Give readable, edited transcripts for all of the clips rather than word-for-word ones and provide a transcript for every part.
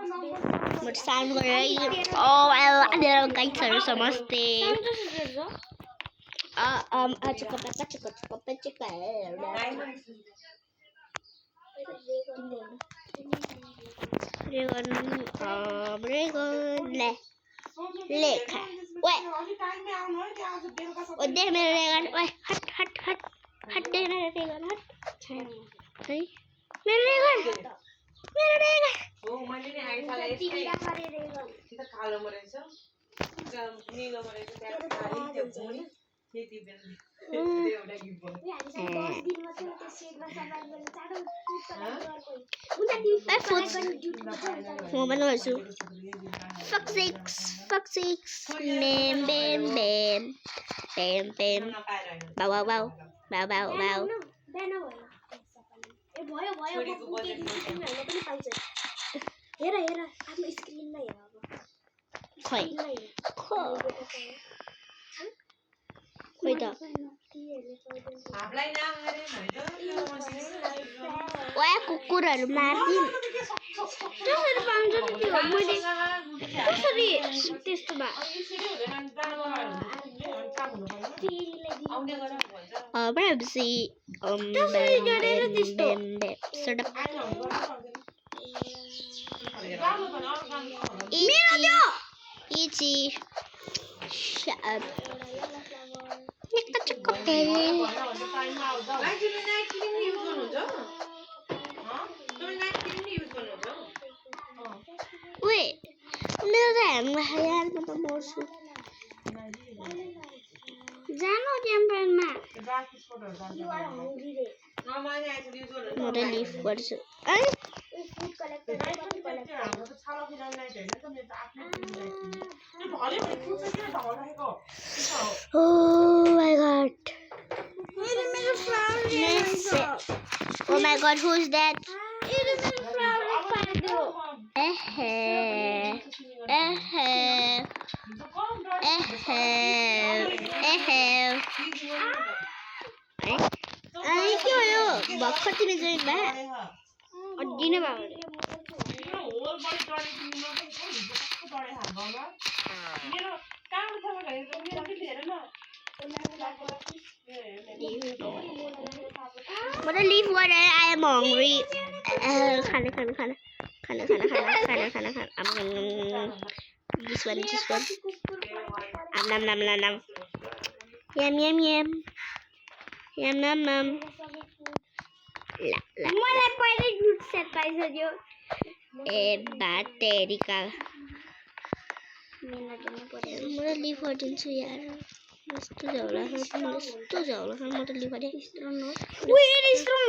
म साउन्ड गरेर गाइड्सहरू समस्ते लेखा देख मेरो रेगन हट हट हट हट देख मेरो रेगन हट है मेरो रेगन हो मैले नि आइसाले यस्तो कालो मरेछ नीलो मरेछ त्यहाँ खाली त्यो मुनि त्यति बेला एउटा गिफ्ट म पनि गर्छु fuck six bam bam bam bam bam bow bow bow bow bow bow हेर हेर आफ्नो स्क्रिनमा हेर अब खोइ त हाफलाई नाम गरे ओए कुकुरहरू मार्दिन कसरी पाउँछ नि त्यो मैले कसरी त्यस्तो भा Babsi shut up Ichi shut up Wait, जानु क्याम्पमा म त लिफ गर्छु Oh my god. Oh my god, who's that? के हो यो भर्खर तिमी जोइन भए अड्डी नै भयो म त लिभ गरेर I am hungry खाना this one nam yum मलाई पहिले गुड सेट पाइसक्यो ए बातेरिका म त लिभ गरिदिन्छु यार यस्तो झगडा म त लिभ गरेँ स्ट्रङ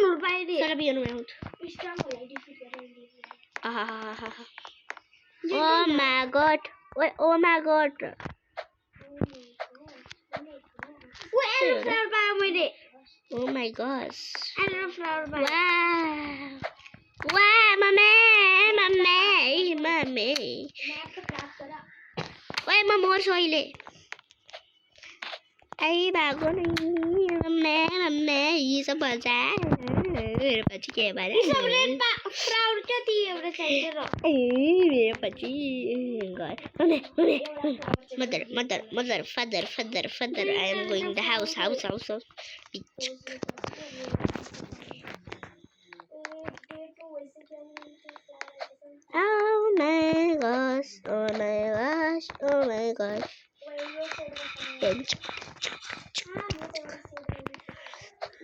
हो पाइदे तर बिहान आउँछ स्ट्रङ होला डिफिट गरेर Oh my god. Oh my god. Yellow flower पायो मैले Oh my gosh. Yellow flower पायो Wow, mama. Why my more soile? Ai भागो नहीं मम्मा ये सब बजा पछि के भन्छ सबले फ्लावर कति एउटा चाहिन्छ र मेरो पछि mother father I am going the house bitch oh my gosh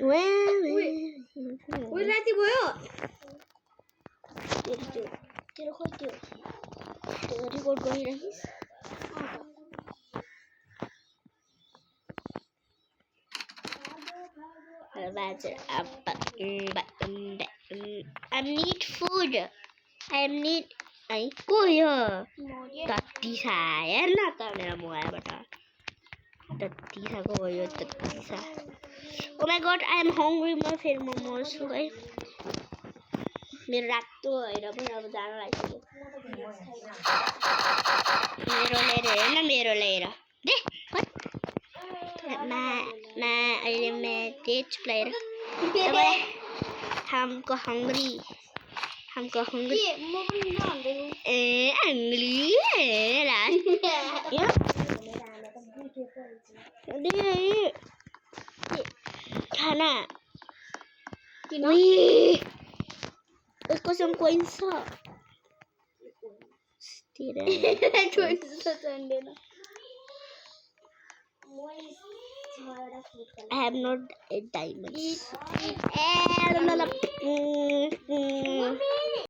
ओइ राति भयो तेरो खोइ त्यो record गरिराखिस् I need food I need को यो तत्ती सा हेर न त मेरो मोबाइलबाट तत्ती साको भयो तत्ती सा Oh my god I am hungry म फेरि म मर्छु है मेरो रातो हैन पनि अब जान लागिसक्यो मेरो लिएर दे अहिले म तेज प्लेयर अब I'm hungry हमको हंगरी के म पनि जान्दै अंगली लास्ट खाना उसको सब coins I have not a diamond.